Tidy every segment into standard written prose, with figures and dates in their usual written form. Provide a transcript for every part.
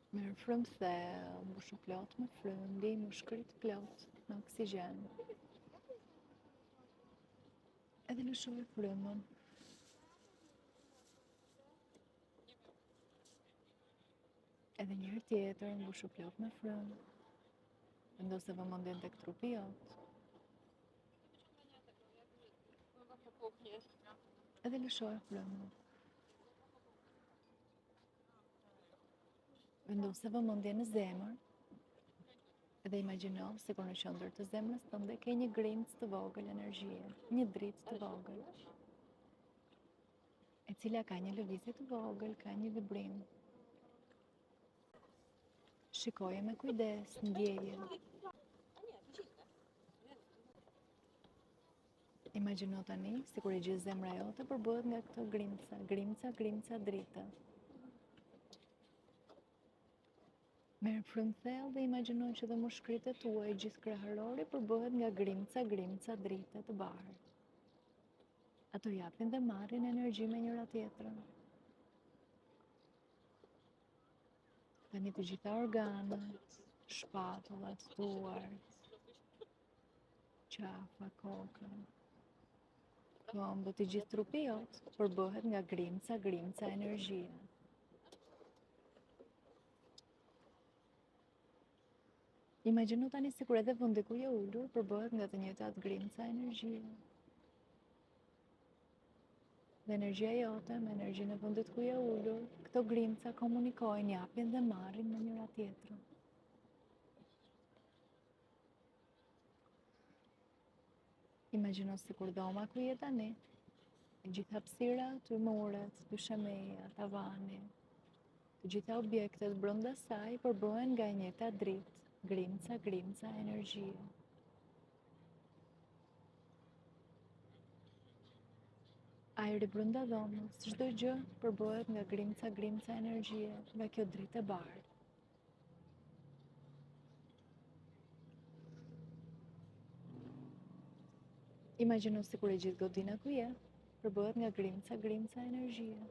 Merë frymë thellë, mbushu plot me frymë, lij mushkërit plot me oksigjen. Edhe lëshoj frymën. Edhe njëherë tjetër, mbushu plot me frymë. Vendose vëmendjen tek trupi jot. Edhe lëshoj frymën. Vendose vëmendjen në zemër. Edhe imagjino se kur në qendër të zemrës tënde ke një grimcë të vogël energjie, një dritë të vogël, e cila ka një lëvizje të vogël, ka një vibrim. Shikoje me kujdes, ndjeje. Imagjino tani si kur e gjithë zemra jote përbëhet nga këto grimca drita. Merë frymë thellë dhe imagjino që dhe mushkëritë tuaj gjithë krahërori përbëhet nga grimca drita të bardhë. Ato japin dhe marrin energji me njëra tjetrën. Tani të gjitha organet, shpatullat, duart, qafa, koka, këmbët, i gjithë trupi jot përbëhet nga grimca energjie. Imagjino tani sikur edhe vendi ku je ulur përbëhet nga të njëjtat grimca energjie. Dhe energjia jote me energjinë e vendit ku je ulur, këto grimca komunikojnë, japin dhe marrin me njëra tjetrën. Imagjino sikur dhoma ku je tani, e gjitha hapësirat, muret, dyshemeja, tavani, të gjitha objektet brenda saj përbëhen nga e njëjta dritë, grimca energjie. Ajri brenda dhomës, çdo gjë përbëhet nga grimca energjie, nga kjo dritë e bardhë. Imagjino sikur e gjithë godina ku je përbëhet nga grimca energjie.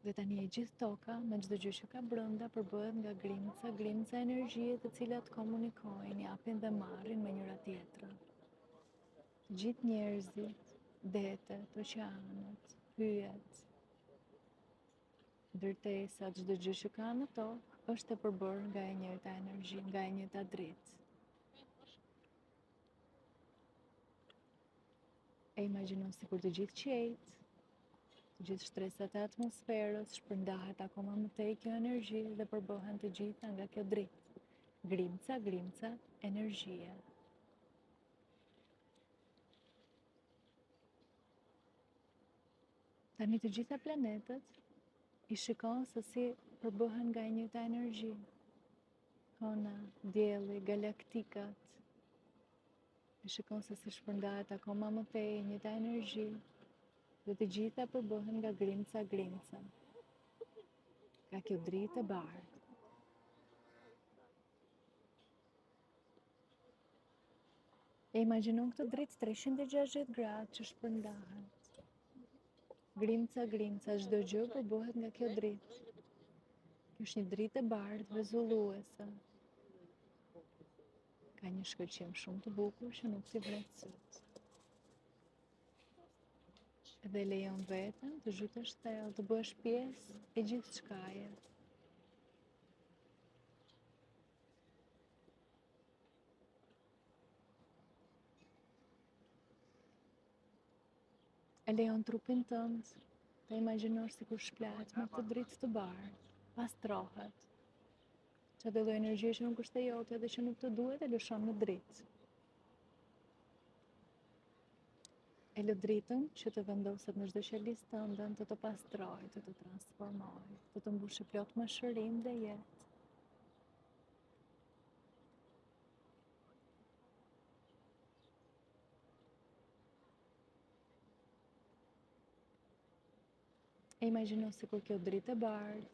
Dhe tani e gjithë toka, me çdo gjë që ka brenda, përbëhet nga grimca energjie, të cilat komunikojnë, japin dhe marrin me njëra tjetrën. Të gjithë njerëzit, detet, oqeanet, hyjet, ndërtesat, çdo gjë që ka në tokë, është e përbërë nga e njëjta energji, nga e njëjta dritë. E imagjino sikur të gjithë qejtë, të gjithë shtresat e atmosferës shpërndahet akoma më tej kjo energji dhe përbëhen të gjitha nga kjo dritë. Grimca energjie. Tani të gjitha planetët i shikon se si përbëhen nga e njëjta energji. Hona, dielli, galaktikat. I shikon se si shpërndahet akoma më tej e njëjta energji. Dhe të gjitha përbëhen nga grimca. Nga kjo dritë e bardhë. E imagjinon këtë dritë 360 gradë që shpërndahet. Grimca, çdo gjë përbëhet nga kjo dritë. Kjo është një dritë e bardhë vezulluese. Ka një shkëlqim shumë të bukur që nuk t'i vret syt. Dhe lejon veten të zhytesh thellë, të bësh pjesë e gjithçkaje. E lejon trupin tënd të imagjinosh sikur shplahet me këtë dritë të bardhë, pastrohet. Çdo lloj energjie që nuk është e jote dhe që nuk të duhet e lëshon në dritë. E lë dritën që të vendoset në çdo qelisë tënde, të të pastrojë, të të transformojë, të të mbushë plot me shërim dhe jetë. E imagjino sikur kjo dritë e bardhë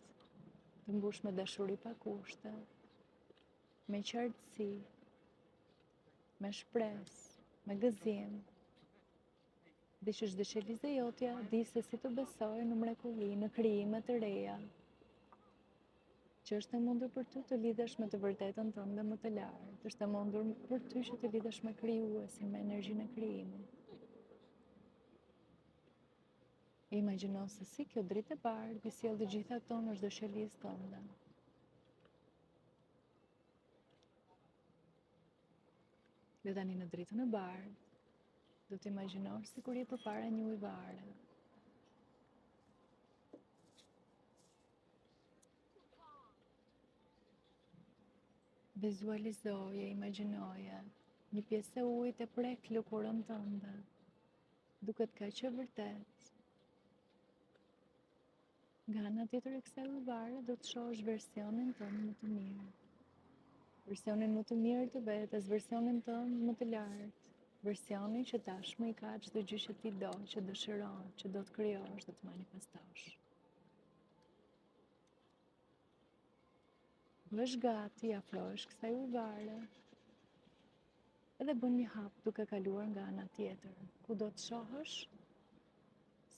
të mbush me dashuri pa kushte, me qartësi, me shpresë, me gëzim. Di që çdo qelizë jotja di se si të besojë në mrekulli, në krijime të reja, që është e mundur për ty të lidhesh me të vërtetën tënde më të lartë, është e mundur për ty që të lidhesh me krijuesin, me energjinë e krijimit. Imagjino se si kjo dritë e bardhë i sjell të gjitha këto në çdo qelizë tënde. Dhe tani në dritën e bardhë, do të imagjinosh sikur je përpara një ujëvare. Vizualizoje, imagjinoje një pjesë e ujit e prek lëkurën tënde, duket kaq e vërtet. Nga ana tjetër e kësaj ujëvare do të shohësh versionin tënd më të mirë. Versionin më të mirë të vetes, versionin tënd më të lartë. Versionin që tashmë i ka çdo gjë që ti do, që dëshiron, që do të krijosh, do të manifestosh. Bësh gati, afrohesh kësaj ujëvare edhe bën një hap duke kaluar nga ana tjetër, ku do të shohësh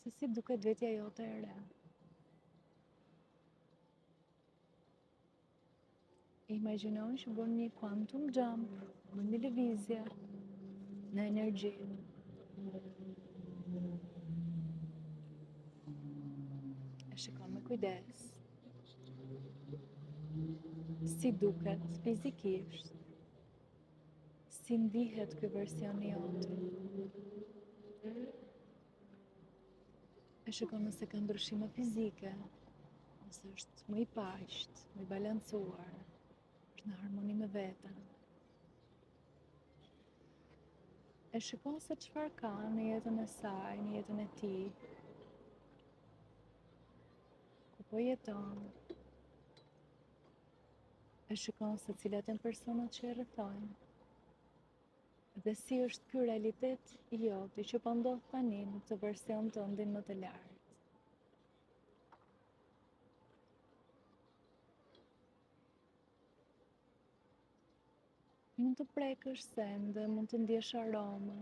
se si duket vetja jote e re. Imagjino që bën një quantum jump, bën një lëvizje në energji. E shikon me kujdes. Si duket fizikisht, si ndihet ky version i jote. E shikon nëse ka ndryshime fizike, nëse është më i paqët, më i balancuar, është në harmoni me veten. E shikon se çfarë ka në jetën e saj, në jetën e tij, ku po jeton. E shikon se cilat janë personat që e rrethojnë. Dhe si është ky realitet i joti që po ndodh tani në këtë version tëndin më të lartë. Mund të prekësh sende, mund të ndjesh aroma,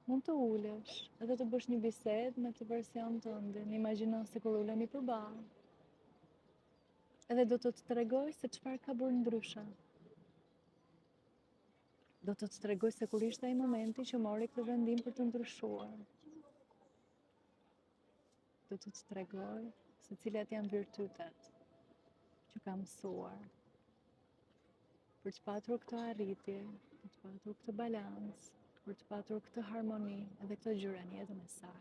mund të ulesh edhe të bësh një bisedë me këtë version tëndin. Imagjino se kur uleni përballë, edhe do të të tregoj se çfarë ka bërë ndryshe. Do të të tregoj se kur ishte ai momenti që mori këtë vendim për të ndryshuar. Do të të tregoj se cilat janë virtytet që ka mësuar për të patur këtë arritje, për të patur këtë balancë, për të patur këtë harmoni edhe këtë gjëra në jetën e saj.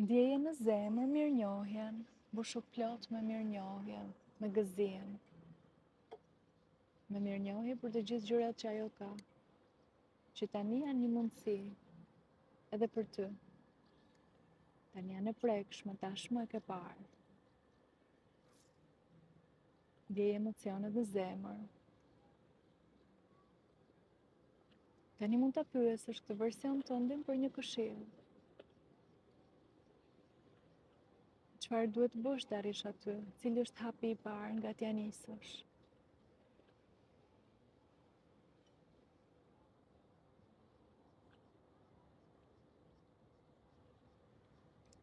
Ndjeje në zemër mirënjohjen, bushu plot me mirënjohje, me gëzim, me mirënjohje për të gjithë gjërat që ajo ka, që tani janë një mundësi edhe për ty. Tani janë e prekshme, tashmë e ke parë. Ndjeje emocionet në zemër. Tani mund ta pyesësh këtë version tëndin për një këshill. Çfarë duhet të bësh të arrish aty? Cili është hapi i parë nga t'ja nisësh?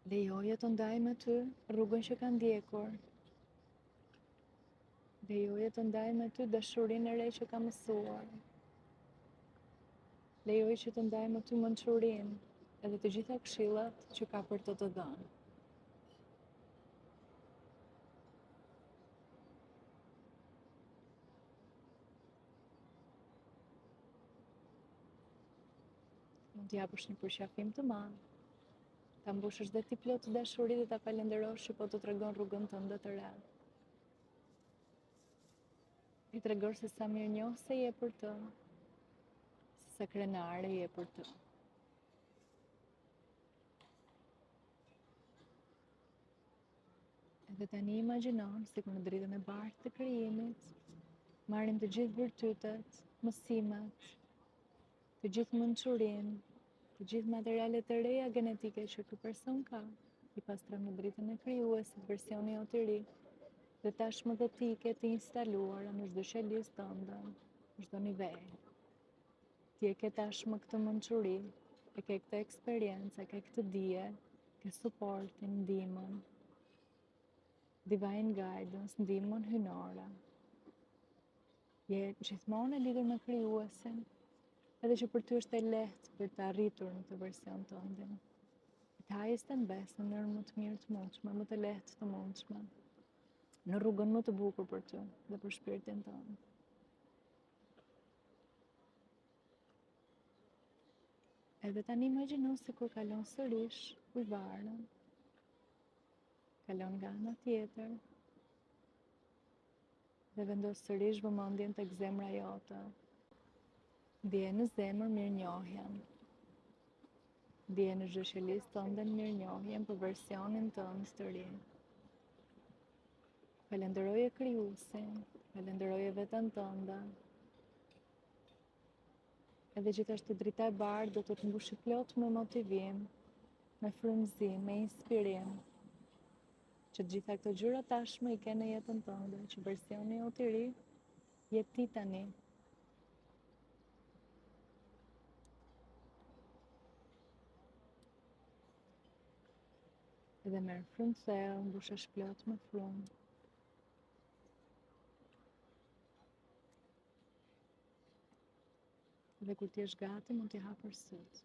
Lejoje të ndaj me ty rrugën që ka ndjekur. Lejoje të ndaj me ty dashurinë e re që ka mësuar. Lejoje që të ndaj me ty mençurinë edhe të gjitha këshillat që ka për të dhënë. Mund t'japësh një përqafim të madh, ta mbushësh dhe ti plot dashuri dhe ta falenderosh që po të tregon rrugën tënde të re. I tregosh se sa mirënjohëse je për të, se sa krenare je për të. Edhe tani imagjinon se kur në dritën e bardhë të krijimit, marrim të gjithë virtytet, mësimet, të gjithë mençurinë, të gjithë materialet e reja genetike që ky person ka, i pastron në dritën e krijuesit, versioni jot i ri, dhe tashmë dhe ti ke të instaluara në çdo qelizë tënde. çdo nivel. Ti e ke tashmë këtë mençuri, e ke këtë eksperiencë, e ke këtë dije, ke suportin, ndihmën, divine guidance, ndihmën hynore. Je gjithmonë e lidhur me krijuesin, edhe që për ty është e lehtë për të arritur në të version tëndin. The highest and best, në mënyrën më të mirë të mundshme, më të lehtë të mundshme, në rrugën më të bukur për ty dhe për shpirtin tënd. Edhe tani imagjino si kur kalon sërish ujvarën, kalon nga ana tjetër, dhe vendos sërish vëmendjen tek zemra jote. Ndje në zemër mirënjohjen. Ndje në çdo qelisë tënde mirënjohjen për versionin tënd të ri. Falenderoje krijuesin, falenderoje veten tënde. Edhe gjithashtu drita e bardhë do të të mbushi plot me motivim, me frymëzim, me inspirim, që të gjitha këto gjëra tashmë i ke në jetën tënde, që versioni jot i ri je ti tani. Edhe merr frymë thellë, mbushesh plot me frymë. Dhe kur ti je gati, mund t'i hapësh syt.